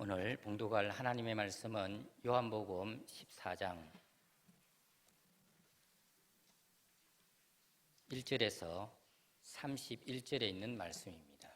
오늘 봉독할 하나님의 말씀은 요한복음 14장 1절에서 31절에 있는 말씀입니다.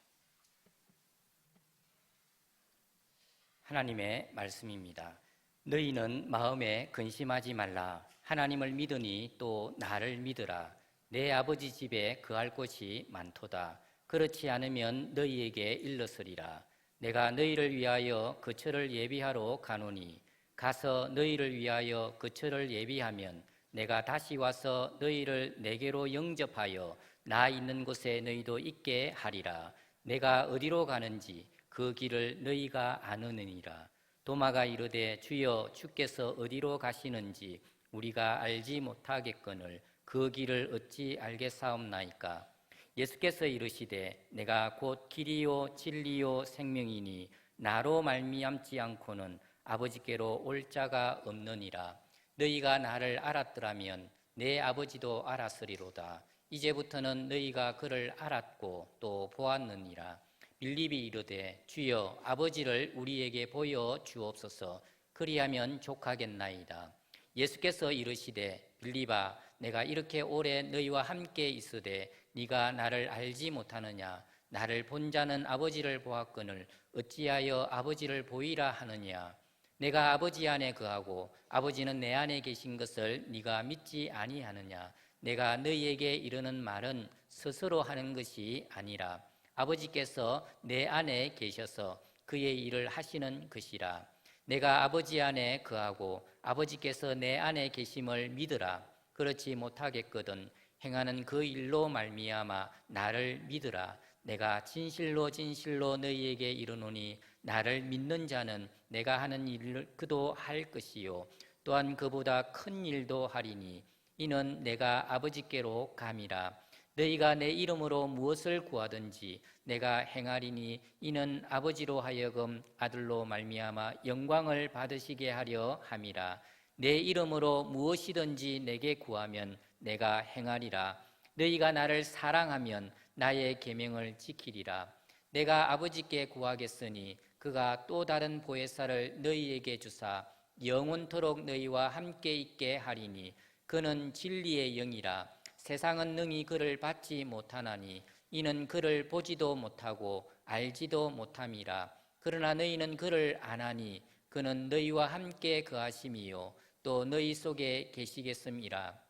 하나님의 말씀입니다. 너희는 마음에 근심하지 말라. 하나님을 믿으니 또 나를 믿으라. 내 아버지 집에 거할 곳이 많도다. 그렇지 않으면 너희에게 일렀으리라. 내가 너희를 위하여 거처를 예비하러 가노니 가서 너희를 위하여 거처를 예비하면 내가 다시 와서 너희를 내게로 영접하여 나 있는 곳에 너희도 있게 하리라. 내가 어디로 가는지 그 길을 너희가 아느니라. 도마가 이르되 주여 주께서 어디로 가시는지 우리가 알지 못하겠거늘 그 길을 어찌 알겠사옵나이까. 예수께서 이르시되 내가 곧 길이요 진리요 생명이니 나로 말미암지 않고는 아버지께로 올 자가 없느니라. 너희가 나를 알았더라면 내 아버지도 알았으리로다. 이제부터는 너희가 그를 알았고 또 보았느니라. 빌립이 이르되 주여 아버지를 우리에게 보여 주옵소서. 그리하면 족하겠나이다. 예수께서 이르시되 빌립아 내가 이렇게 오래 너희와 함께 있으되 네가 나를 알지 못하느냐. 나를 본 자는 아버지를 보았거늘 어찌하여 아버지를 보이라 하느냐. 내가 아버지 안에 거하고 아버지는 내 안에 계신 것을 네가 믿지 아니하느냐. 내가 너희에게 이르는 말은 스스로 하는 것이 아니라 아버지께서 내 안에 계셔서 그의 일을 하시는 것이라. 내가 아버지 안에 거하고 아버지께서 내 안에 계심을 믿으라. 그렇지 못하겠거든 행하는 그 일로 말미암아 나를 믿으라. 내가 진실로 진실로 너희에게 이르노니 나를 믿는 자는 내가 하는 일을 그도 할 것이요 또한 그보다 큰 일도 하리니 이는 내가 아버지께로 감이라. 너희가 내 이름으로 무엇을 구하든지 내가 행하리니 이는 아버지로 하여금 아들로 말미암아 영광을 받으시게 하려 함이라. 내 이름으로 무엇이든지 내게 구하면 내가 행하리라. 너희가 나를 사랑하면 나의 계명을 지키리라. 내가 아버지께 구하겠으니 그가 또 다른 보혜사를 너희에게 주사 영원토록 너희와 함께 있게 하리니 그는 진리의 영이라. 세상은 능히 그를 받지 못하나니 이는 그를 보지도 못하고 알지도 못함이라. 그러나 너희는 그를 아나니 그는 너희와 함께 거하심이요 또 너희 속에 계시겠음이라.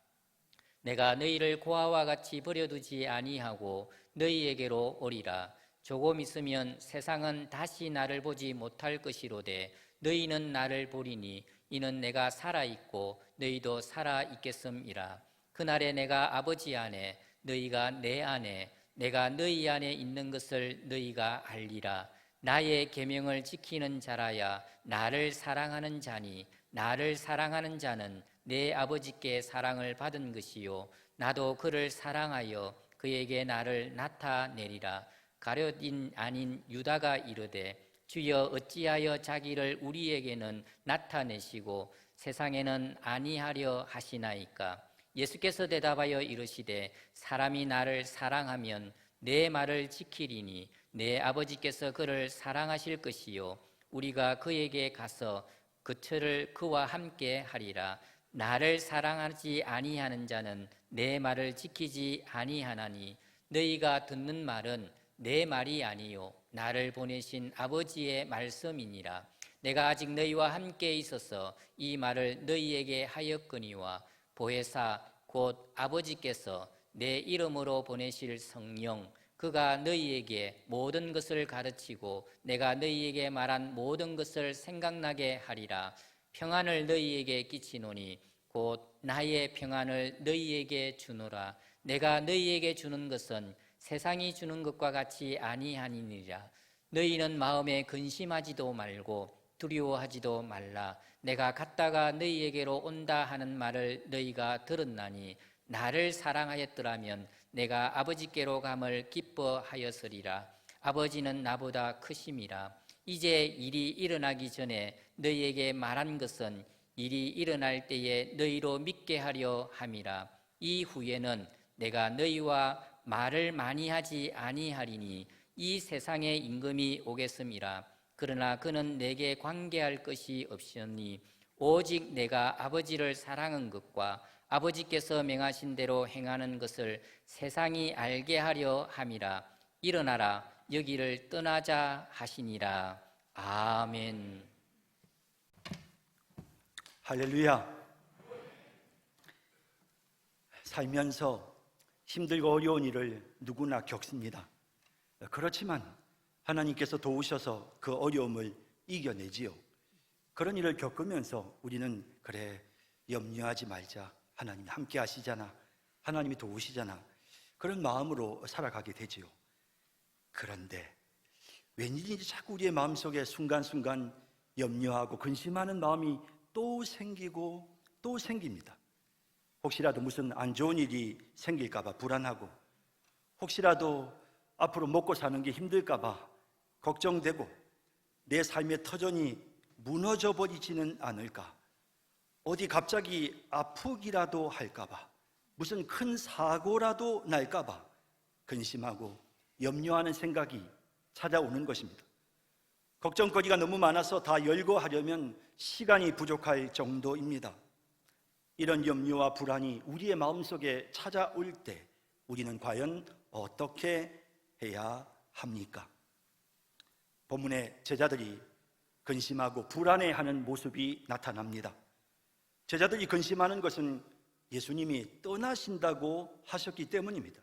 내가 너희를 고아와 같이 버려두지 아니하고 너희에게로 오리라. 조금 있으면 세상은 다시 나를 보지 못할 것이로되 너희는 나를 보리니 이는 내가 살아있고 너희도 살아있겠음이라. 그날에 내가 아버지 안에 너희가 내 안에 내가 너희 안에 있는 것을 너희가 알리라. 나의 계명을 지키는 자라야 나를 사랑하는 자니 나를 사랑하는 자는 내 아버지께 사랑을 받은 것이요 나도 그를 사랑하여 그에게 나를 나타내리라. 가룟인 아닌 유다가 이르되 주여 어찌하여 자기를 우리에게는 나타내시고 세상에는 아니하려 하시나이까. 예수께서 대답하여 이르시되 사람이 나를 사랑하면 내 말을 지키리니 내 아버지께서 그를 사랑하실 것이요 우리가 그에게 가서 거처를 그와 함께 하리라. 나를 사랑하지 아니하는 자는 내 말을 지키지 아니하나니 너희가 듣는 말은 내 말이 아니요 나를 보내신 아버지의 말씀이니라. 내가 아직 너희와 함께 있어서 이 말을 너희에게 하였거니와 보혜사 곧 아버지께서 내 이름으로 보내실 성령 그가 너희에게 모든 것을 가르치고 내가 너희에게 말한 모든 것을 생각나게 하리라. 평안을 너희에게 끼치노니 곧 나의 평안을 너희에게 주노라. 내가 너희에게 주는 것은 세상이 주는 것과 같이 아니하니라. 너희는 마음에 근심하지도 말고 두려워하지도 말라. 내가 갔다가 너희에게로 온다 하는 말을 너희가 들었나니 나를 사랑하였더라면 내가 아버지께로 감을 기뻐하였으리라. 아버지는 나보다 크심이라. 이제 일이 일어나기 전에 너희에게 말한 것은 일이 일어날 때에 너희로 믿게 하려 함이라. 이후에는 내가 너희와 말을 많이 하지 아니하리니 이 세상의 임금이 오겠음이라. 그러나 그는 내게 관계할 것이 없으니 오직 내가 아버지를 사랑한 것과 아버지께서 명하신 대로 행하는 것을 세상이 알게 하려 함이라. 일어나라, 여기를 떠나자 하시니라. 아멘. 할렐루야. 살면서 힘들고 어려운 일을 누구나 겪습니다. 그렇지만 하나님께서 도우셔서 그 어려움을 이겨내지요. 그런 일을 겪으면서 우리는 그래, 염려하지 말자, 하나님이 함께 하시잖아, 하나님이 도우시잖아, 그런 마음으로 살아가게 되지요. 그런데 웬일인지 자꾸 우리의 마음속에 순간순간 염려하고 근심하는 마음이 또 생기고 또 생깁니다. 혹시라도 무슨 안 좋은 일이 생길까 봐 불안하고, 혹시라도 앞으로 먹고 사는 게 힘들까 봐 걱정되고, 내 삶의 터전이 무너져 버리지는 않을까, 어디 갑자기 아프기라도 할까 봐, 무슨 큰 사고라도 날까 봐 근심하고 염려하는 생각이 찾아오는 것입니다. 걱정거리가 너무 많아서 다 열거하려면 시간이 부족할 정도입니다. 이런 염려와 불안이 우리의 마음속에 찾아올 때 우리는 과연 어떻게 해야 합니까? 본문에 제자들이 근심하고 불안해하는 모습이 나타납니다. 제자들이 근심하는 것은 예수님이 떠나신다고 하셨기 때문입니다.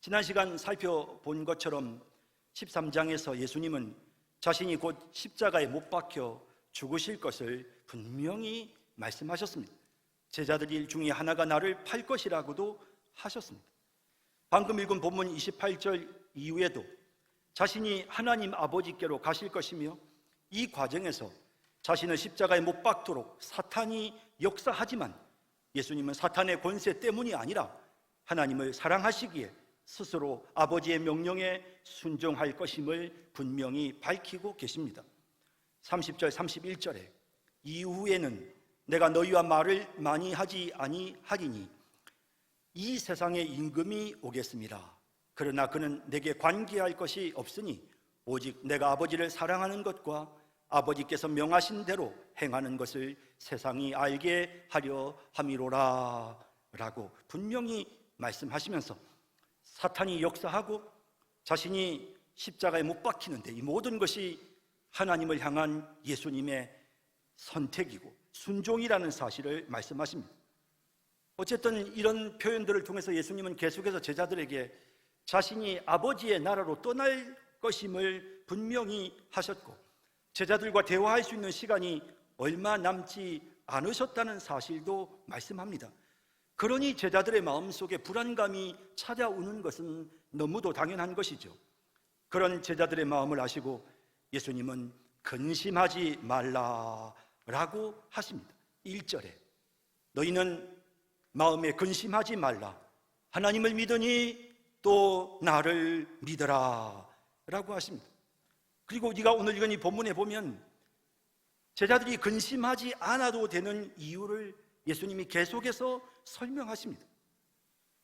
지난 시간 살펴본 것처럼 13장에서 예수님은 자신이 곧 십자가에 못 박혀 죽으실 것을 분명히 말씀하셨습니다. 제자들 중에 하나가 나를 팔 것이라고도 하셨습니다. 방금 읽은 본문 28절 이후에도 자신이 하나님 아버지께로 가실 것이며, 이 과정에서 자신을 십자가에 못 박도록 사탄이 역사하지만 예수님은 사탄의 권세 때문이 아니라 하나님을 사랑하시기에 스스로 아버지의 명령에 순종할 것임을 분명히 밝히고 계십니다. 30절 31절에 이후에는 내가 너희와 말을 많이 하지 아니하리니 이 세상에 임금이 오겠습니다. 그러나 그는 내게 관계할 것이 없으니 오직 내가 아버지를 사랑하는 것과 아버지께서 명하신 대로 행하는 것을 세상이 알게 하려 함이로라 라고 분명히 말씀하시면서 사탄이 역사하고 자신이 십자가에 못 박히는데 이 모든 것이 하나님을 향한 예수님의 선택이고 순종이라는 사실을 말씀하십니다. 어쨌든 이런 표현들을 통해서 예수님은 계속해서 제자들에게 자신이 아버지의 나라로 떠날 것임을 분명히 하셨고, 제자들과 대화할 수 있는 시간이 얼마 남지 않으셨다는 사실도 말씀합니다. 그러니 제자들의 마음속에 불안감이 찾아오는 것은 너무도 당연한 것이죠. 그런 제자들의 마음을 아시고 예수님은 근심하지 말라라고 하십니다. 1절에 너희는 마음에 근심하지 말라, 하나님을 믿으니 또 나를 믿어라 라고 하십니다. 그리고 우리가 오늘 읽은 이 본문에 보면 제자들이 근심하지 않아도 되는 이유를 예수님이 계속해서 설명하십니다.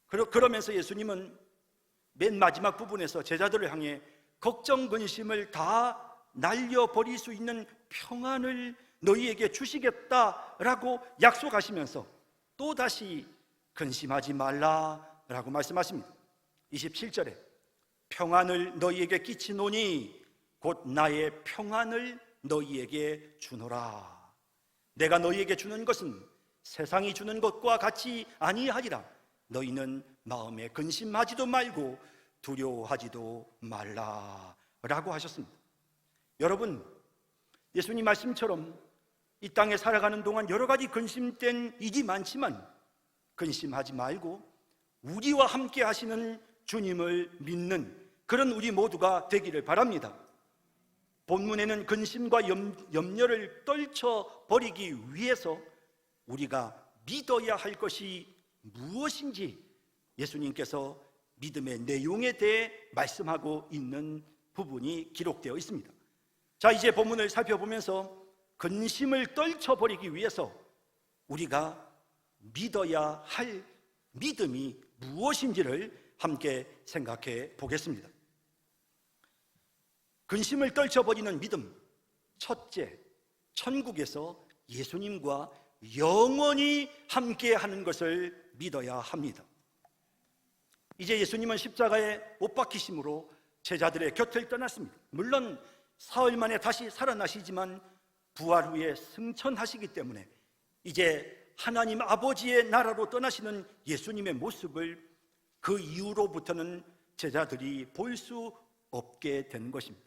그러면서 예수님은 맨 마지막 부분에서 제자들을 향해 걱정 근심을 다 날려버릴 수 있는 평안을 너희에게 주시겠다라고 약속하시면서 또다시 근심하지 말라라고 말씀하십니다. 27절에 평안을 너희에게 끼치노니 곧 나의 평안을 너희에게 주노라. 내가 너희에게 주는 것은 세상이 주는 것과 같이 아니하리라. 너희는 마음에 근심하지도 말고 두려워하지도 말라라고 하셨습니다. 여러분, 예수님 말씀처럼 이 땅에 살아가는 동안 여러 가지 근심된 일이 많지만 근심하지 말고 우리와 함께 하시는 주님을 믿는 그런 우리 모두가 되기를 바랍니다. 본문에는 근심과 염려를 떨쳐버리기 위해서 우리가 믿어야 할 것이 무엇인지 예수님께서 믿음의 내용에 대해 말씀하고 있는 부분이 기록되어 있습니다. 자, 이제 본문을 살펴보면서 근심을 떨쳐버리기 위해서 우리가 믿어야 할 믿음이 무엇인지를 함께 생각해 보겠습니다. 근심을 떨쳐버리는 믿음, 첫째, 천국에서 예수님과 영원히 함께하는 것을 믿어야 합니다. 이제 예수님은 십자가에 못 박히심으로 제자들의 곁을 떠났습니다. 물론 사흘 만에 다시 살아나시지만 부활 후에 승천하시기 때문에 이제 하나님 아버지의 나라로 떠나시는 예수님의 모습을 그 이후로부터는 제자들이 볼 수 없게 된 것입니다.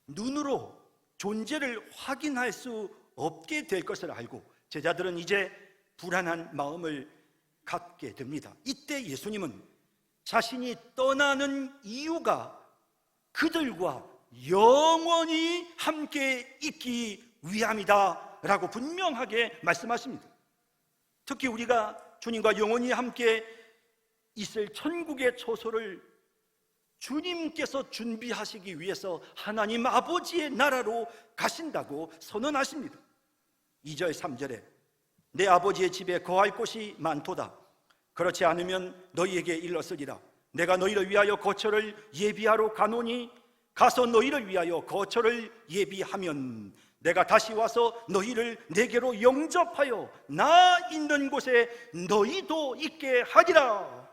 눈으로 존재를 확인할 수 없게 될 것을 알고 제자들은 이제 불안한 마음을 갖게 됩니다. 이때 예수님은 자신이 떠나는 이유가 그들과 영원히 함께 있기 위함이다 라고 분명하게 말씀하십니다. 특히 우리가 주님과 영원히 함께 있을 천국의 초소를 주님께서 준비하시기 위해서 하나님 아버지의 나라로 가신다고 선언하십니다. 2절 3절에 내 아버지의 집에 거할 곳이 많도다. 그렇지 않으면 너희에게 일렀으리라. 내가 너희를 위하여 거처를 예비하러 가노니 가서 너희를 위하여 거처를 예비하면 내가 다시 와서 너희를 내게로 영접하여 나 있는 곳에 너희도 있게 하리라.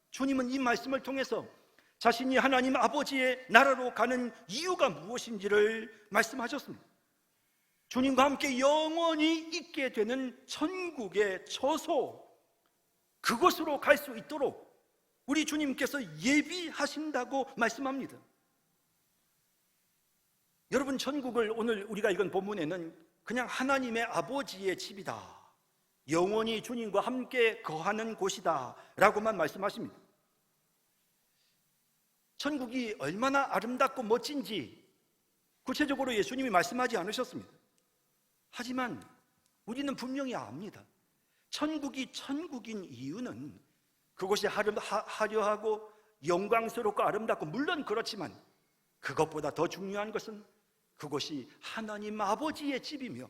주님은 이 말씀을 통해서 자신이 하나님 아버지의 나라로 가는 이유가 무엇인지를 말씀하셨습니다. 주님과 함께 영원히 있게 되는 천국의 처소, 그곳으로 갈 수 있도록 우리 주님께서 예비하신다고 말씀합니다. 여러분, 천국을 오늘 우리가 읽은 본문에는 그냥 하나님의 아버지의 집이다, 영원히 주님과 함께 거하는 곳이다 라고만 말씀하십니다. 천국이 얼마나 아름답고 멋진지 구체적으로 예수님이 말씀하지 않으셨습니다. 하지만 우리는 분명히 압니다. 천국이 천국인 이유는 그곳이 화려하고 영광스럽고 아름답고 물론 그렇지만 그것보다 더 중요한 것은 그곳이 하나님 아버지의 집이며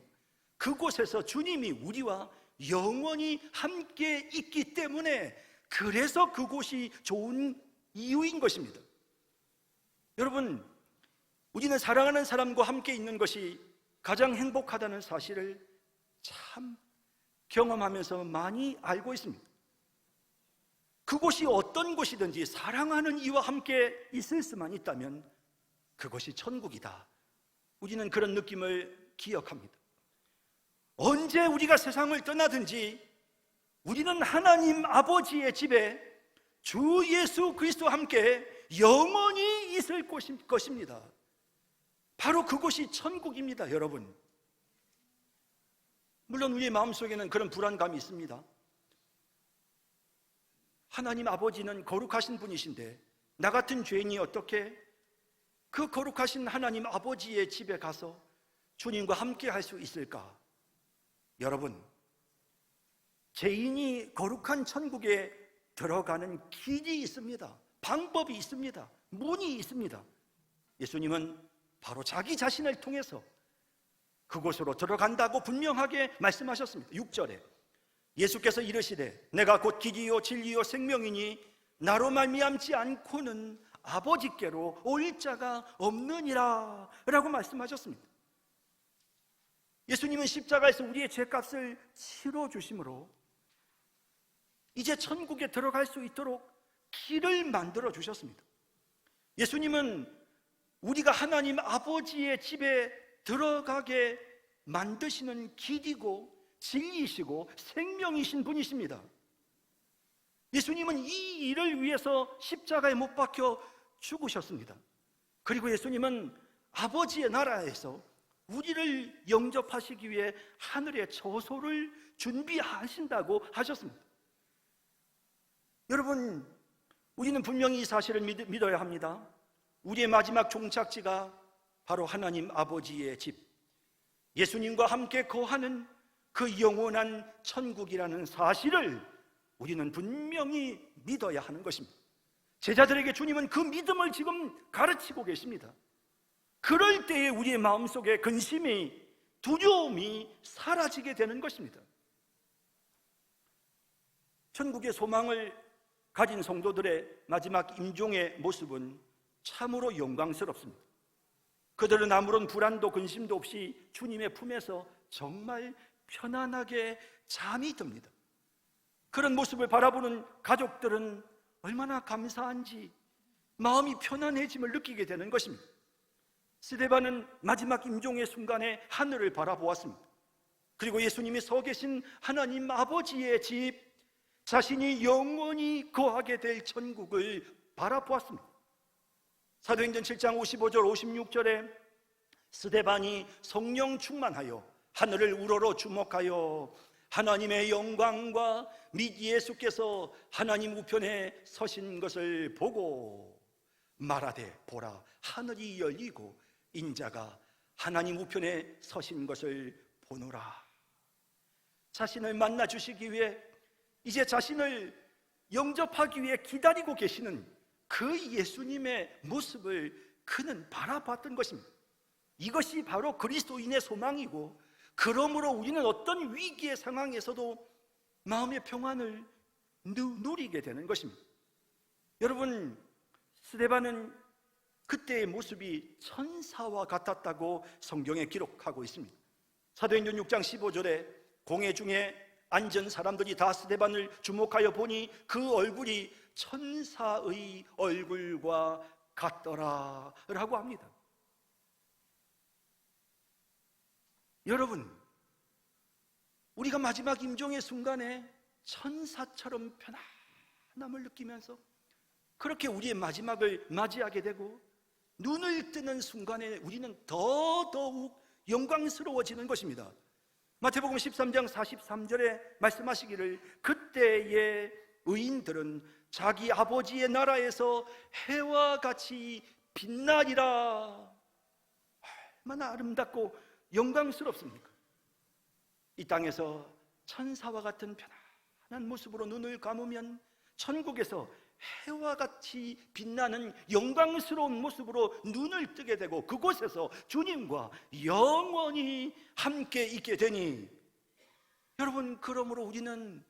그곳에서 주님이 우리와 영원히 함께 있기 때문에 그래서 그곳이 좋은 이유인 것입니다. 여러분, 우리는 사랑하는 사람과 함께 있는 것이 가장 행복하다는 사실을 참 경험하면서 많이 알고 있습니다. 그곳이 어떤 곳이든지 사랑하는 이와 함께 있을 수만 있다면 그것이 천국이다. 우리는 그런 느낌을 기억합니다. 언제 우리가 세상을 떠나든지 우리는 하나님 아버지의 집에 주 예수 그리스도와 함께 영원히 있을 것입니다. 바로 그곳이 천국입니다, 여러분. 물론 우리의 마음속에는 그런 불안감이 있습니다. 하나님 아버지는 거룩하신 분이신데 나 같은 죄인이 어떻게 그 거룩하신 하나님 아버지의 집에 가서 주님과 함께 할 수 있을까? 여러분, 죄인이 거룩한 천국에 들어가는 길이 있습니다. 방법이 있습니다. 문이 있습니다. 예수님은 바로 자기 자신을 통해서 그곳으로 들어간다고 분명하게 말씀하셨습니다. 6절에 예수께서 이르시되 내가 곧 길이요 진리요 생명이니 나로 말미암지 않고는 아버지께로 올 자가 없느니라 라고 말씀하셨습니다. 예수님은 십자가에서 우리의 죄값을 치러주심으로 이제 천국에 들어갈 수 있도록 길을 만들어 주셨습니다. 예수님은 우리가 하나님 아버지의 집에 들어가게 만드시는 길이고 진리이시고 생명이신 분이십니다. 예수님은 이 일을 위해서 십자가에 못 박혀 죽으셨습니다. 그리고 예수님은 아버지의 나라에서 우리를 영접하시기 위해 하늘의 처소를 준비하신다고 하셨습니다. 여러분, 우리는 분명히 이 사실을 믿어야 합니다. 우리의 마지막 종착지가 바로 하나님 아버지의 집, 예수님과 함께 거하는 그 영원한 천국이라는 사실을 우리는 분명히 믿어야 하는 것입니다. 제자들에게 주님은 그 믿음을 지금 가르치고 계십니다. 그럴 때에 우리의 마음속에 근심이, 두려움이 사라지게 되는 것입니다. 천국의 소망을 가진 성도들의 마지막 임종의 모습은 참으로 영광스럽습니다. 그들은 아무런 불안도 근심도 없이 주님의 품에서 정말 편안하게 잠이 듭니다. 그런 모습을 바라보는 가족들은 얼마나 감사한지 마음이 편안해짐을 느끼게 되는 것입니다. 스데반은 마지막 임종의 순간에 하늘을 바라보았습니다. 그리고 예수님이 서 계신 하나님 아버지의 집, 자신이 영원히 거하게 될 천국을 바라보았습니다. 사도행전 7장 55절 56절에 스데반이 성령 충만하여 하늘을 우러러 주목하여 하나님의 영광과 및 예수께서 하나님 우편에 서신 것을 보고 말하되 보라 하늘이 열리고 인자가 하나님 우편에 서신 것을 보노라. 자신을 만나 주시기 위해 이제 자신을 영접하기 위해 기다리고 계시는 그 예수님의 모습을 그는 바라봤던 것입니다. 이것이 바로 그리스도인의 소망이고, 그러므로 우리는 어떤 위기의 상황에서도 마음의 평안을 누리게 되는 것입니다. 여러분, 스데반은 그때의 모습이 천사와 같았다고 성경에 기록하고 있습니다. 사도행전 6장 15절에 공회 중에 앉은 사람들이 다 스데반을 주목하여 보니 그 얼굴이 천사의 얼굴과 같더라 라고 합니다. 여러분, 우리가 마지막 임종의 순간에 천사처럼 편안함을 느끼면서 그렇게 우리의 마지막을 맞이하게 되고 눈을 뜨는 순간에 우리는 더더욱 영광스러워지는 것입니다. 마태복음 13장 43절에 말씀하시기를 그때의 의인들은 자기 아버지의 나라에서 해와 같이 빛나리라. 얼마나 아름답고 영광스럽습니까? 이 땅에서 천사와 같은 편안한 모습으로 눈을 감으면 천국에서 해와 같이 빛나는 영광스러운 모습으로 눈을 뜨게 되고 그곳에서 주님과 영원히 함께 있게 되니, 여러분, 그러므로 우리는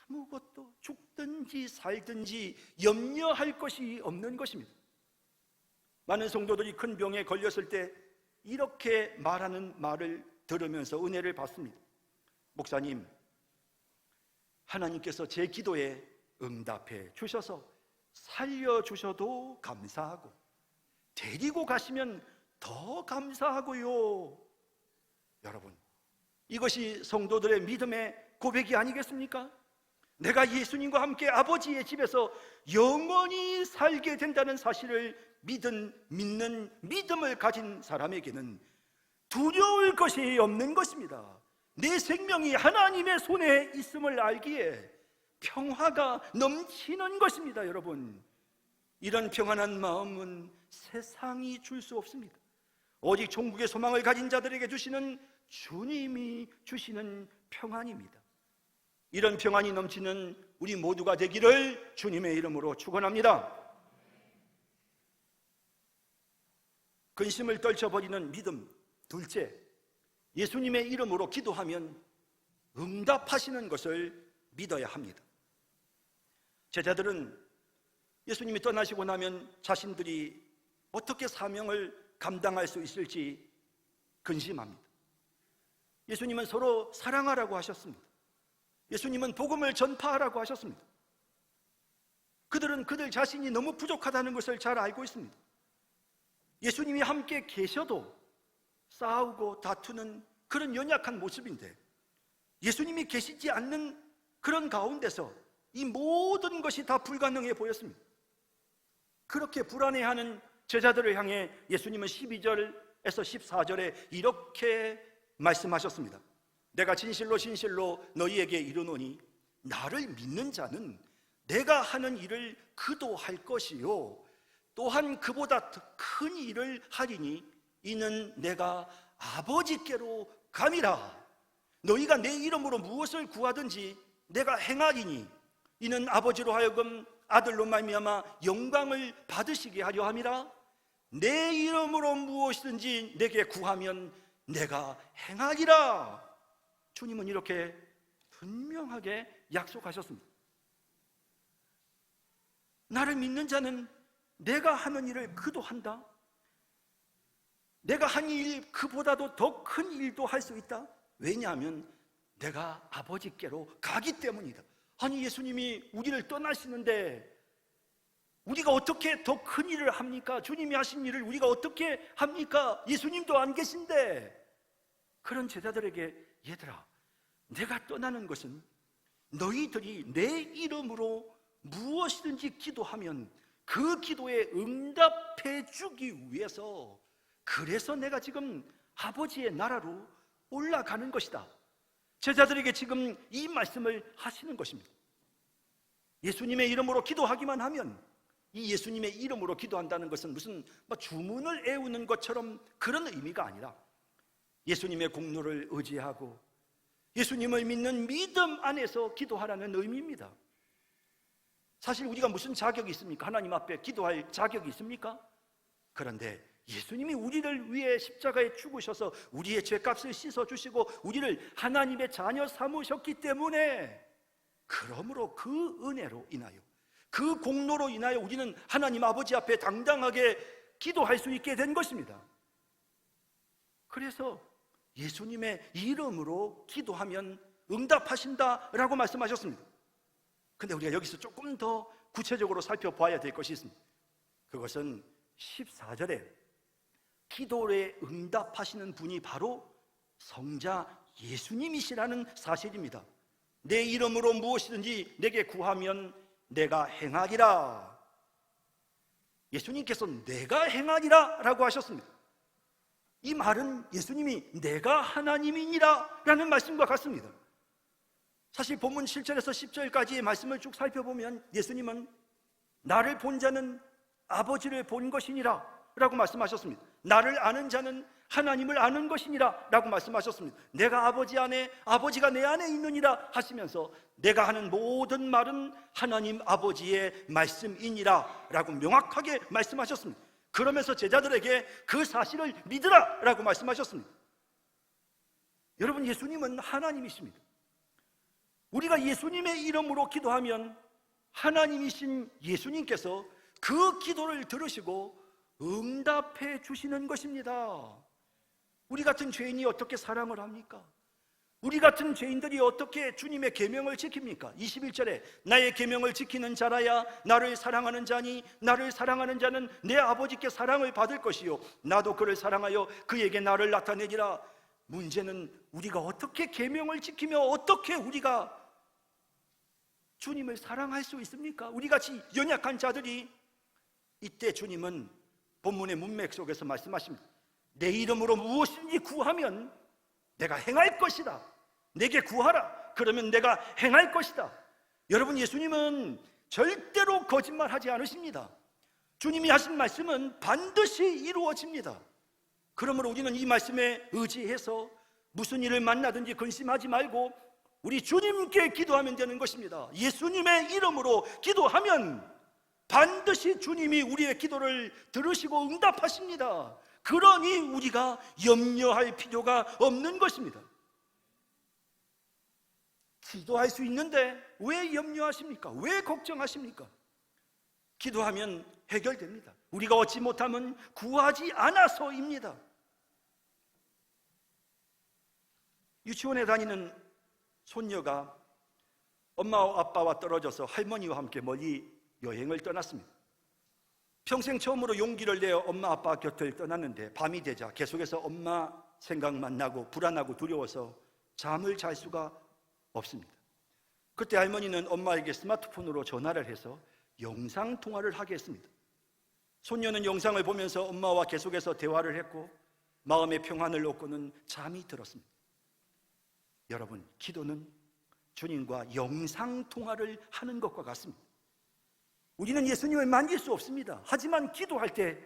아무것도 죽든지 살든지 염려할 것이 없는 것입니다. 많은 성도들이 큰 병에 걸렸을 때 이렇게 말하는 말을 들으면서 은혜를 받습니다. 목사님, 하나님께서 제 기도에 응답해 주셔서 살려주셔도 감사하고 데리고 가시면 더 감사하고요. 여러분, 이것이 성도들의 믿음의 고백이 아니겠습니까? 내가 예수님과 함께 아버지의 집에서 영원히 살게 된다는 사실을 믿는 믿음을 가진 사람에게는 두려울 것이 없는 것입니다. 내 생명이 하나님의 손에 있음을 알기에 평화가 넘치는 것입니다. 여러분, 이런 평안한 마음은 세상이 줄 수 없습니다. 오직 천국의 소망을 가진 자들에게 주시는 주님이 주시는 평안입니다. 이런 평안이 넘치는 우리 모두가 되기를 주님의 이름으로 축원합니다. 근심을 떨쳐버리는 믿음. 둘째, 예수님의 이름으로 기도하면 응답하시는 것을 믿어야 합니다. 제자들은 예수님이 떠나시고 나면 자신들이 어떻게 사명을 감당할 수 있을지 근심합니다. 예수님은 서로 사랑하라고 하셨습니다. 예수님은 복음을 전파하라고 하셨습니다. 그들은 그들 자신이 너무 부족하다는 것을 잘 알고 있습니다. 예수님이 함께 계셔도 싸우고 다투는 그런 연약한 모습인데, 예수님이 계시지 않는 그런 가운데서 이 모든 것이 다 불가능해 보였습니다. 그렇게 불안해하는 제자들을 향해 예수님은 12절에서 14절에 이렇게 말씀하셨습니다. 내가 진실로 진실로 너희에게 이르노니 나를 믿는 자는 내가 하는 일을 그도 할 것이요 또한 그보다 더 큰 일을 하리니 이는 내가 아버지께로 감이라. 너희가 내 이름으로 무엇을 구하든지 내가 행하리니 이는 아버지로 하여금 아들로 말미암아 영광을 받으시게 하려 함이라. 내 이름으로 무엇이든지 내게 구하면 내가 행하리라. 주님은 이렇게 분명하게 약속하셨습니다. 나를 믿는 자는 내가 하는 일을 그도 한다. 내가 한 일 그보다도 더 큰 일도 할 수 있다. 왜냐하면 내가 아버지께로 가기 때문이다. 아니, 예수님이 우리를 떠나시는데 우리가 어떻게 더 큰 일을 합니까? 주님이 하신 일을 우리가 어떻게 합니까? 예수님도 안 계신데. 그런 제자들에게, 얘들아, 내가 떠나는 것은 너희들이 내 이름으로 무엇이든지 기도하면 그 기도에 응답해 주기 위해서, 그래서 내가 지금 아버지의 나라로 올라가는 것이다. 제자들에게 지금 이 말씀을 하시는 것입니다. 예수님의 이름으로 기도하기만 하면, 이 예수님의 이름으로 기도한다는 것은 무슨 주문을 외우는 것처럼 그런 의미가 아니라 예수님의 공로를 의지하고 예수님을 믿는 믿음 안에서 기도하라는 의미입니다. 사실 우리가 무슨 자격이 있습니까? 하나님 앞에 기도할 자격이 있습니까? 그런데 예수님이 우리를 위해 십자가에 죽으셔서 우리의 죄값을 씻어주시고 우리를 하나님의 자녀 삼으셨기 때문에, 그러므로 그 은혜로 인하여, 그 공로로 인하여 우리는 하나님 아버지 앞에 당당하게 기도할 수 있게 된 것입니다. 그래서 예수님의 이름으로 기도하면 응답하신다라고 말씀하셨습니다. 근데 우리가 여기서 조금 더 구체적으로 살펴봐야 될 것이 있습니다. 그것은 14절에 기도에 응답하시는 분이 바로 성자 예수님이시라는 사실입니다. 내 이름으로 무엇이든지 내게 구하면 내가 행하리라. 예수님께서 내가 행하리라 라고 하셨습니다. 이 말은 예수님이 내가 하나님이니라 라는 말씀과 같습니다. 사실 본문 7절에서 10절까지의 말씀을 쭉 살펴보면 예수님은 나를 본 자는 아버지를 본 것이니라 라고 말씀하셨습니다. 나를 아는 자는 하나님을 아는 것이니라 라고 말씀하셨습니다. 내가 아버지 안에, 아버지가 내 안에 있느니라 하시면서 내가 하는 모든 말은 하나님 아버지의 말씀이니라 라고 명확하게 말씀하셨습니다. 그러면서 제자들에게 그 사실을 믿으라 라고 말씀하셨습니다. 여러분, 예수님은 하나님이십니다. 우리가 예수님의 이름으로 기도하면 하나님이신 예수님께서 그 기도를 들으시고 응답해 주시는 것입니다. 우리 같은 죄인이 어떻게 사랑을 합니까? 우리 같은 죄인들이 어떻게 주님의 계명을 지킵니까? 21절에 나의 계명을 지키는 자라야 나를 사랑하는 자니 나를 사랑하는 자는 내 아버지께 사랑을 받을 것이요 나도 그를 사랑하여 그에게 나를 나타내리라. 문제는 우리가 어떻게 계명을 지키며 어떻게 우리가 주님을 사랑할 수 있습니까? 우리같이 연약한 자들이, 이때 주님은 본문의 문맥 속에서 말씀하십니다. 내 이름으로 무엇이든지 구하면 내가 행할 것이다. 내게 구하라. 그러면 내가 행할 것이다. 여러분, 예수님은 절대로 거짓말하지 않으십니다. 주님이 하신 말씀은 반드시 이루어집니다. 그러므로 우리는 이 말씀에 의지해서 무슨 일을 만나든지 근심하지 말고 우리 주님께 기도하면 되는 것입니다. 예수님의 이름으로 기도하면 반드시 주님이 우리의 기도를 들으시고 응답하십니다. 그러니 우리가 염려할 필요가 없는 것입니다. 기도할 수 있는데 왜 염려하십니까? 왜 걱정하십니까? 기도하면 해결됩니다. 우리가 얻지 못하면 구하지 않아서입니다. 유치원에 다니는 손녀가 엄마와 아빠와 떨어져서 할머니와 함께 멀리 여행을 떠났습니다. 평생 처음으로 용기를 내어 엄마 아빠 곁을 떠났는데 밤이 되자 계속해서 엄마 생각만 나고 불안하고 두려워서 잠을 잘 수가 없습니다. 그때 할머니는 엄마에게 스마트폰으로 전화를 해서 영상통화를 하게 했습니다. 손녀는 영상을 보면서 엄마와 계속해서 대화를 했고 마음의 평안을 얻고는 잠이 들었습니다. 여러분, 기도는 주님과 영상통화를 하는 것과 같습니다. 우리는 예수님을 만질 수 없습니다. 하지만 기도할 때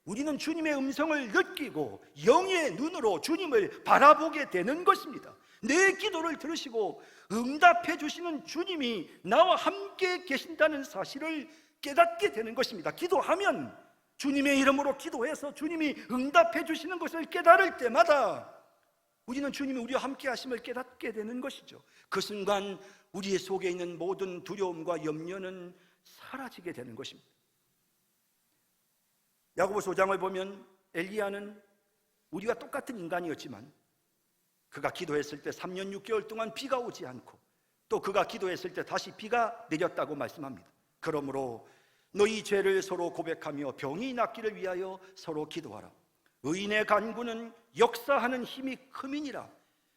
우리는 주님의 음성을 느끼고 영의 눈으로 주님을 바라보게 되는 것입니다. 내 기도를 들으시고 응답해 주시는 주님이 나와 함께 계신다는 사실을 깨닫게 되는 것입니다. 기도하면 주님의 이름으로 기도해서 주님이 응답해 주시는 것을 깨달을 때마다 우리는 주님이 우리와 함께 하심을 깨닫게 되는 것이죠. 그 순간 우리의 속에 있는 모든 두려움과 염려는 사라지게 되는 것입니다. 야고보서 5장을 보면 엘리야는 우리와 똑같은 인간이었지만 그가 기도했을 때 3년 6개월 동안 비가 오지 않고 또 그가 기도했을 때 다시 비가 내렸다고 말씀합니다. 그러므로 너희 죄를 서로 고백하며 병이 낫기를 위하여 서로 기도하라. 의인의 간구는 역사하는 힘이 큼이니라.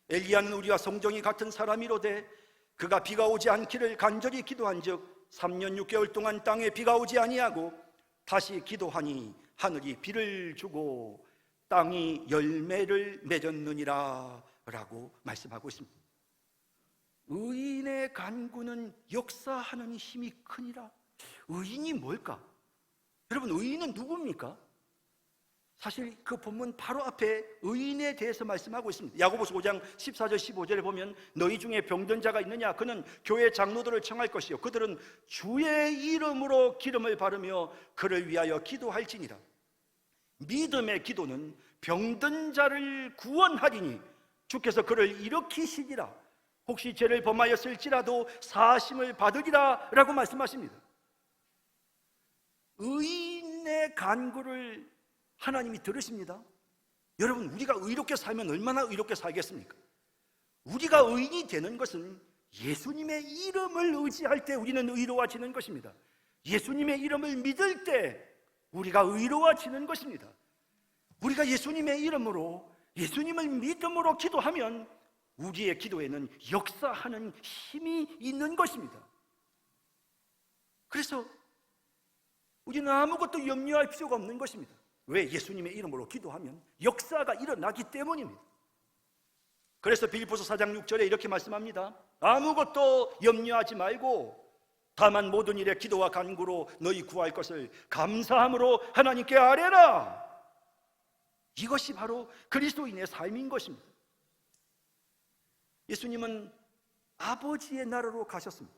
엘리야는 우리와 성정이 같은 사람이로되 그가 비가 오지 않기를 간절히 기도한즉 3년 6개월 동안 땅에 비가 오지 아니하고 다시 기도하니 하늘이 비를 주고 땅이 열매를 맺었느니라 라고 말씀하고 있습니다. 의인의 간구는 역사하는 힘이 크니라. 의인이 뭘까? 여러분, 의인은 누굽니까? 사실 그 본문 바로 앞에 의인에 대해서 말씀하고 있습니다. 야고보서 5장 14절 15절에 보면 너희 중에 병든 자가 있느냐? 그는 교회 장로들을 청할 것이요 그들은 주의 이름으로 기름을 바르며 그를 위하여 기도할지니라. 믿음의 기도는 병든 자를 구원하리니 주께서 그를 일으키시리라. 혹시 죄를 범하였을지라도 사심을 받으리라 라고 말씀하십니다. 의인의 간구를 하나님이 들으십니다. 여러분, 우리가 의롭게 살면 얼마나 의롭게 살겠습니까? 우리가 의인이 되는 것은 예수님의 이름을 의지할 때 우리는 의로워지는 것입니다. 예수님의 이름을 믿을 때 우리가 의로워지는 것입니다. 우리가 예수님의 이름으로, 예수님을 믿음으로 기도하면 우리의 기도에는 역사하는 힘이 있는 것입니다. 그래서 우리는 아무것도 염려할 필요가 없는 것입니다. 왜? 예수님의 이름으로 기도하면 역사가 일어나기 때문입니다. 그래서 빌립보서 4장 6절에 이렇게 말씀합니다. 아무것도 염려하지 말고 다만 모든 일에 기도와 간구로 너희 구할 것을 감사함으로 하나님께 아뢰라. 이것이 바로 그리스도인의 삶인 것입니다. 예수님은 아버지의 나라로 가셨습니다.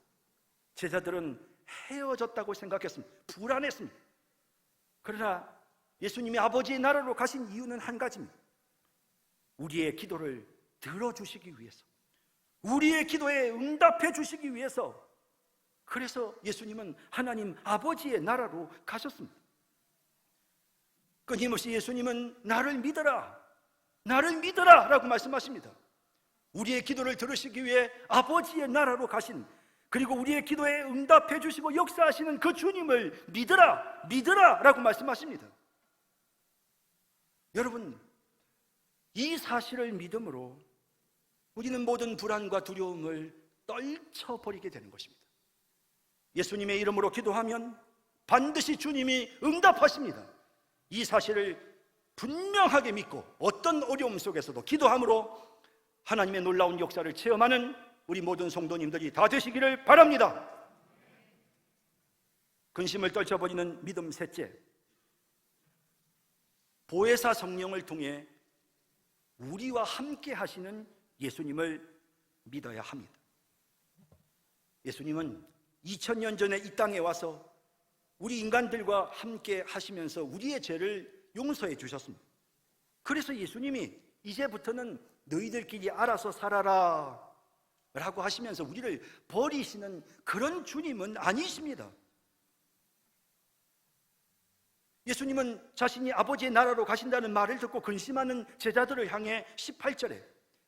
제자들은 헤어졌다고 생각했습니다. 불안했습니다. 그러나 예수님이 아버지의 나라로 가신 이유는 한 가지입니다. 우리의 기도를 들어주시기 위해서, 우리의 기도에 응답해 주시기 위해서. 그래서 예수님은 하나님 아버지의 나라로 가셨습니다. 끊임없이 예수님은 나를 믿어라, 나를 믿어라 라고 말씀하십니다. 우리의 기도를 들으시기 위해 아버지의 나라로 가신, 그리고 우리의 기도에 응답해 주시고 역사하시는 그 주님을 믿어라, 믿어라 라고 말씀하십니다. 여러분, 이 사실을 믿음으로 우리는 모든 불안과 두려움을 떨쳐버리게 되는 것입니다. 예수님의 이름으로 기도하면 반드시 주님이 응답하십니다. 이 사실을 분명하게 믿고 어떤 어려움 속에서도 기도함으로 하나님의 놀라운 역사를 체험하는 우리 모든 성도님들이 다 되시기를 바랍니다. 근심을 떨쳐버리는 믿음 셋째, 보혜사 성령을 통해 우리와 함께 하시는 예수님을 믿어야 합니다. 예수님은 2000년 전에 이 땅에 와서 우리 인간들과 함께 하시면서 우리의 죄를 용서해 주셨습니다. 그래서 예수님이 이제부터는 너희들끼리 알아서 살아라 라고 하시면서 우리를 버리시는 그런 주님은 아니십니다. 예수님은 자신이 아버지의 나라로 가신다는 말을 듣고 근심하는 제자들을 향해 18절에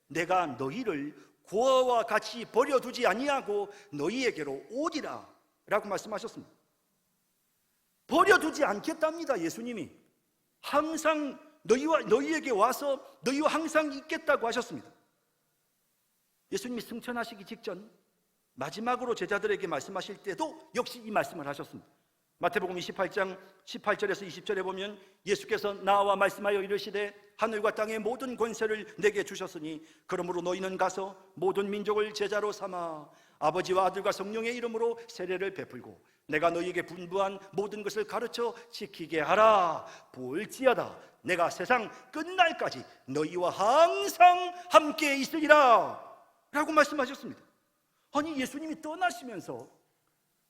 내가 너희를 고아와 같이 버려두지 아니하고 너희에게로 오리라 라고 말씀하셨습니다. 버려두지 않겠답니다. 예수님이 항상 너희에게 와서 너희와 항상 있겠다고 하셨습니다. 예수님이 승천하시기 직전 마지막으로 제자들에게 말씀하실 때도 역시 이 말씀을 하셨습니다. 마태복음 28장 18절에서 20절에 보면 예수께서 나와 말씀하여 이르시되 하늘과 땅의 모든 권세를 내게 주셨으니 그러므로 너희는 가서 모든 민족을 제자로 삼아 아버지와 아들과 성령의 이름으로 세례를 베풀고 내가 너희에게 분부한 모든 것을 가르쳐 지키게 하라. 볼지어다 내가 세상 끝날까지 너희와 항상 함께 있으리라 라고 말씀하셨습니다. 아니, 예수님이 떠나시면서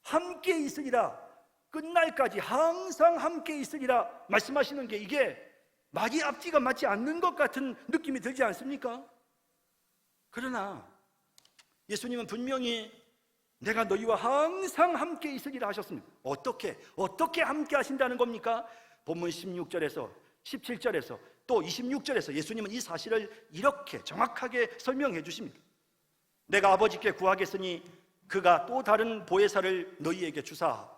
함께 있으리라, 끝날까지 항상 함께 있으리라 말씀하시는 게 이게 말이 앞뒤가 맞지 않는 것 같은 느낌이 들지 않습니까? 그러나 예수님은 분명히 내가 너희와 항상 함께 있으리라 하셨습니다. 어떻게 함께 하신다는 겁니까? 본문 16절에서 17절에서 또 26절에서 예수님은 이 사실을 이렇게 정확하게 설명해 주십니다. 내가 아버지께 구하겠으니 그가 또 다른 보혜사를 너희에게 주사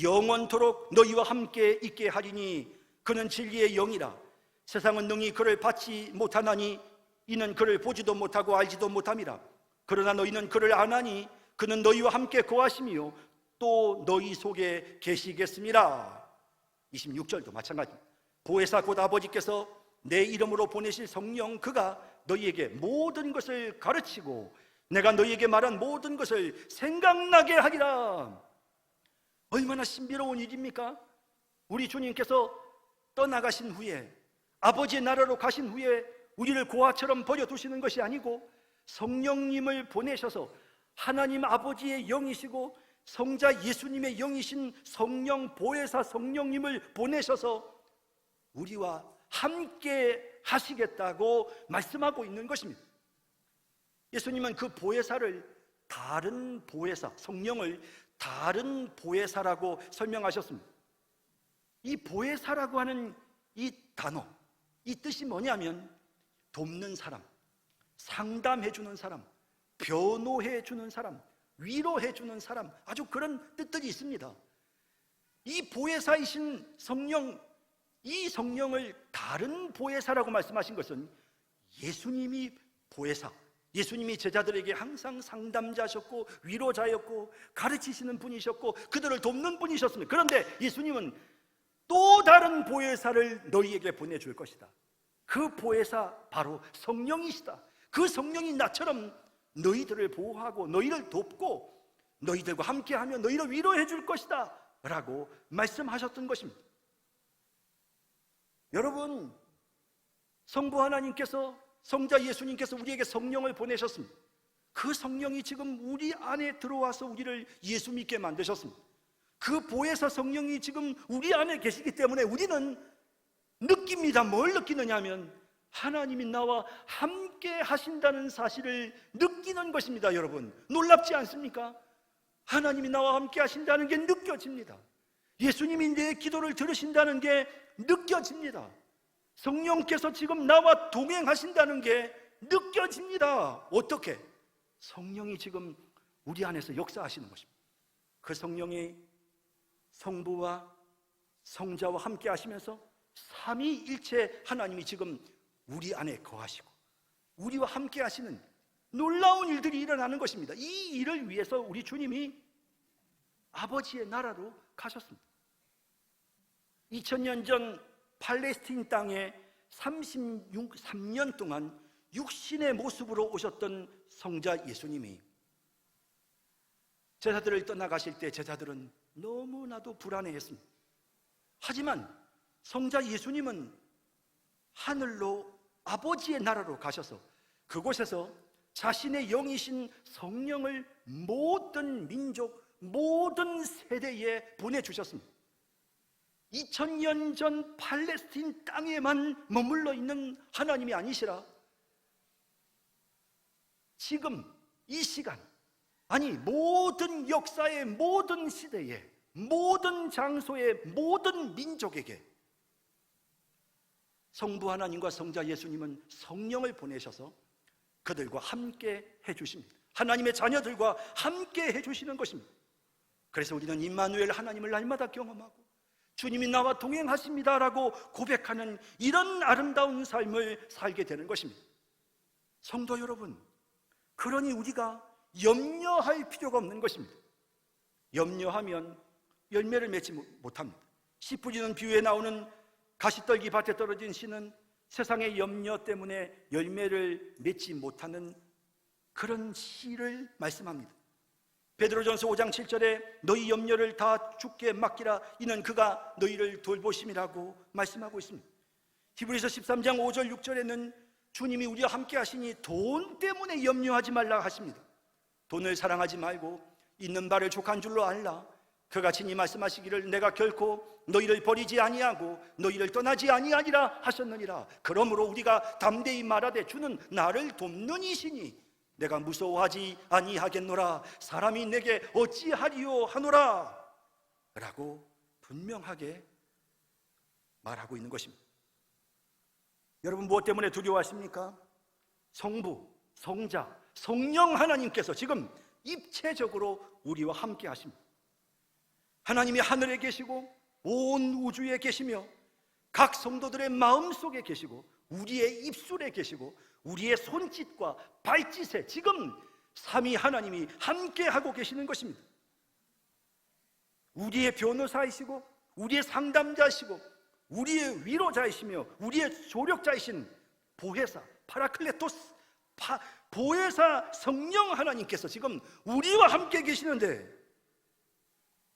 영원토록 너희와 함께 있게 하리니 그는 진리의 영이라. 세상은 능히 그를 받지 못하나니 이는 그를 보지도 못하고 알지도 못함이라. 그러나 너희는 그를 아나니 그는 너희와 함께 거하시며 또 너희 속에 계시겠습니다. 26절도 마찬가지입니다. 보혜사 곧 아버지께서 내 이름으로 보내실 성령 그가 너희에게 모든 것을 가르치고 내가 너희에게 말한 모든 것을 생각나게 하리라. 얼마나 신비로운 일입니까? 우리 주님께서 떠나가신 후에, 아버지의 나라로 가신 후에 우리를 고아처럼 버려두시는 것이 아니고 성령님을 보내셔서 하나님 아버지의 영이시고 성자 예수님의 영이신 성령 보혜사 성령님을 보내셔서 우리와 함께 하시겠다고 말씀하고 있는 것입니다. 예수님은 그 보혜사를 다른 보혜사, 성령을 다른 보혜사라고 설명하셨습니다. 이 보혜사라고 하는 이 단어, 이 뜻이 뭐냐면 돕는 사람, 상담해주는 사람, 변호해주는 사람, 위로해주는 사람, 아주 그런 뜻들이 있습니다. 이 보혜사이신 성령, 이 성령을 다른 보혜사라고 말씀하신 것은 예수님이 보혜사, 예수님이 제자들에게 항상 상담자셨고 위로자였고 가르치시는 분이셨고 그들을 돕는 분이셨습니다. 그런데 예수님은 또 다른 보혜사를 너희에게 보내줄 것이다. 그 보혜사 바로 성령이시다. 그 성령이 나처럼 너희들을 보호하고 너희를 돕고 너희들과 함께하며 너희를 위로해 줄 것이다 라고 말씀하셨던 것입니다. 여러분, 성부 하나님께서, 성자 예수님께서 우리에게 성령을 보내셨습니다. 그 성령이 지금 우리 안에 들어와서 우리를 예수 믿게 만드셨습니다. 그 보혜사 성령이 지금 우리 안에 계시기 때문에 우리는 느낍니다. 뭘 느끼느냐 하면 하나님이 나와 함께 하신다는 사실을 느끼는 것입니다. 여러분, 놀랍지 않습니까? 하나님이 나와 함께 하신다는 게 느껴집니다. 예수님이 내 기도를 들으신다는 게 느껴집니다. 성령께서 지금 나와 동행하신다는 게 느껴집니다. 어떻게? 성령이 지금 우리 안에서 역사하시는 것입니다. 그 성령이 성부와 성자와 함께 하시면서 삼위일체 하나님이 지금 우리 안에 거하시고 우리와 함께 하시는 놀라운 일들이 일어나는 것입니다. 이 일을 위해서 우리 주님이 아버지의 나라로 가셨습니다. 2000년 전 팔레스틴 땅에 33년 동안 육신의 모습으로 오셨던 성자 예수님이 제자들을 떠나가실 때 제자들은 너무나도 불안해했습니다. 하지만 성자 예수님은 하늘로 아버지의 나라로 가셔서 그곳에서 자신의 영이신 성령을 모든 민족, 모든 세대에 보내주셨습니다. 2000년 전 팔레스틴 땅에만 머물러 있는 하나님이 아니시라 지금 이 시간, 아니 모든 역사의 모든 시대에 모든 장소의 모든 민족에게 성부 하나님과 성자 예수님은 성령을 보내셔서 그들과 함께 해주십니다. 하나님의 자녀들과 함께 해주시는 것입니다. 그래서 우리는 임마누엘 하나님을 날마다 경험하고 주님이 나와 동행하십니다라고 고백하는 이런 아름다운 삶을 살게 되는 것입니다. 성도 여러분, 그러니 우리가 염려할 필요가 없는 것입니다. 염려하면 열매를 맺지 못합니다. 씨 뿌리는 비유에 나오는 가시떨기 밭에 떨어진 씨는 세상의 염려 때문에 열매를 맺지 못하는 그런 씨를 말씀합니다. 베드로전서 5장 7절에 너희 염려를 다 주께 맡기라 이는 그가 너희를 돌보심이라고 말씀하고 있습니다. 히브리서 13장 5절 6절에는 주님이 우리와 함께 하시니 돈 때문에 염려하지 말라 하십니다. 돈을 사랑하지 말고 있는 바를 족한 줄로 알라. 그가 친히 말씀하시기를 내가 결코 너희를 버리지 아니하고 너희를 떠나지 아니하리라 하셨느니라. 그러므로 우리가 담대히 말하되 주는 나를 돕는 이시니 내가 무서워하지 아니하겠노라. 사람이 내게 어찌하리요 하노라 라고 분명하게 말하고 있는 것입니다. 여러분 무엇 때문에 두려워하십니까? 성부, 성자, 성령 하나님께서 지금 입체적으로 우리와 함께 하십니다. 하나님이 하늘에 계시고 온 우주에 계시며 각 성도들의 마음속에 계시고 우리의 입술에 계시고 우리의 손짓과 발짓에 지금 삼위 하나님이 함께 하고 계시는 것입니다. 우리의 변호사이시고 우리의 상담자이시고 우리의 위로자이시며 우리의 조력자이신 보혜사 파라클레토스 보혜사 성령 하나님께서 지금 우리와 함께 계시는데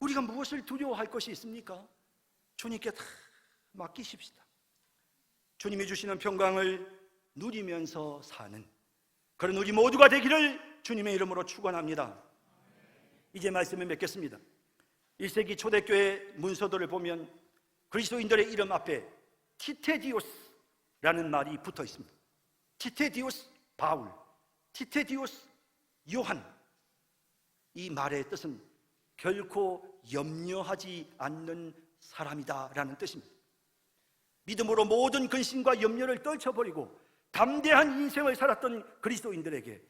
우리가 무엇을 두려워할 것이 있습니까? 주님께 다 맡기십시다. 주님이 주시는 평강을 누리면서 사는 그런 우리 모두가 되기를 주님의 이름으로 축원합니다. 이제 말씀을 맺겠습니다. 1세기 초대교회 문서들을 보면 그리스도인들의 이름 앞에 티테디오스라는 말이 붙어 있습니다. 티테디오스 바울, 티테디오스 요한. 이 말의 뜻은 결코 염려하지 않는 사람이다라는 뜻입니다. 믿음으로 모든 근심과 염려를 떨쳐버리고 담대한 인생을 살았던 그리스도인들에게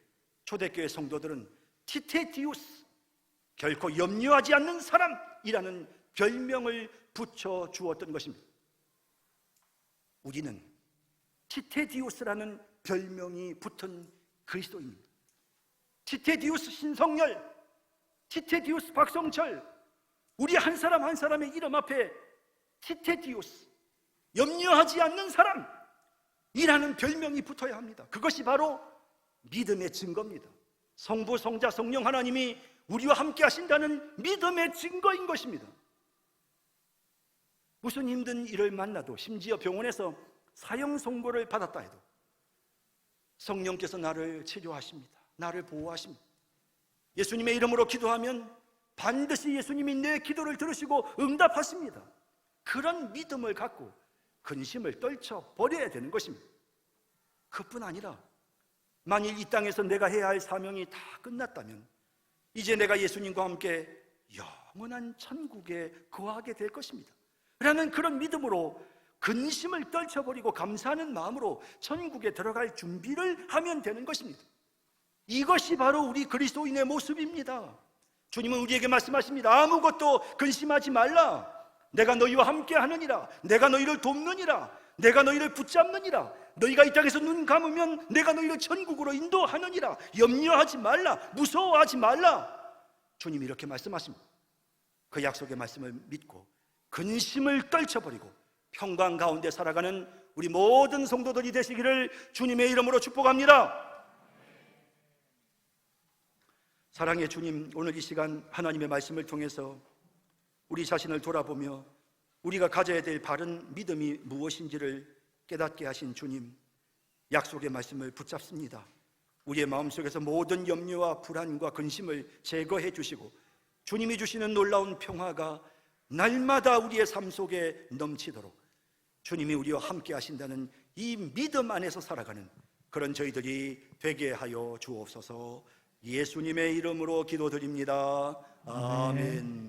초대교회 성도들은 티테디오스, 결코 염려하지 않는 사람이라는 별명을 붙여 주었던 것입니다. 우리는 티테디오스라는 별명이 붙은 그리스도인입니다. 티테디오스 신성열, 티테디오스 박성철, 우리 한 사람 한 사람의 이름 앞에 티테디오스, 염려하지 않는 사람이라는 별명이 붙어야 합니다. 그것이 바로 믿음의 증거입니다. 성부, 성자, 성령 하나님이 우리와 함께 하신다는 믿음의 증거인 것입니다. 무슨 힘든 일을 만나도 심지어 병원에서 사형 선고를 받았다 해도 성령께서 나를 치료하십니다. 나를 보호하십니다. 예수님의 이름으로 기도하면 반드시 예수님이 내 기도를 들으시고 응답하십니다. 그런 믿음을 갖고 근심을 떨쳐버려야 되는 것입니다. 그뿐 아니라 만일 이 땅에서 내가 해야 할 사명이 다 끝났다면 이제 내가 예수님과 함께 영원한 천국에 거하게 될 것입니다 라는 그런 믿음으로 근심을 떨쳐버리고 감사하는 마음으로 천국에 들어갈 준비를 하면 되는 것입니다. 이것이 바로 우리 그리스도인의 모습입니다. 주님은 우리에게 말씀하십니다. 아무것도 근심하지 말라. 내가 너희와 함께 하느니라. 내가 너희를 돕느니라. 내가 너희를 붙잡느니라. 너희가 이 땅에서 눈 감으면 내가 너희를 천국으로 인도하느니라. 염려하지 말라. 무서워하지 말라. 주님이 이렇게 말씀하십니다. 그 약속의 말씀을 믿고 근심을 떨쳐버리고 평강 가운데 살아가는 우리 모든 성도들이 되시기를 주님의 이름으로 축복합니다. 사랑의 주님, 오늘 이 시간 하나님의 말씀을 통해서 우리 자신을 돌아보며 우리가 가져야 될 바른 믿음이 무엇인지를 깨닫게 하신 주님, 약속의 말씀을 붙잡습니다. 우리의 마음속에서 모든 염려와 불안과 근심을 제거해 주시고 주님이 주시는 놀라운 평화가 날마다 우리의 삶 속에 넘치도록 주님이 우리와 함께 하신다는 이 믿음 안에서 살아가는 그런 저희들이 되게 하여 주옵소서. 예수님의 이름으로 기도드립니다. 아멘.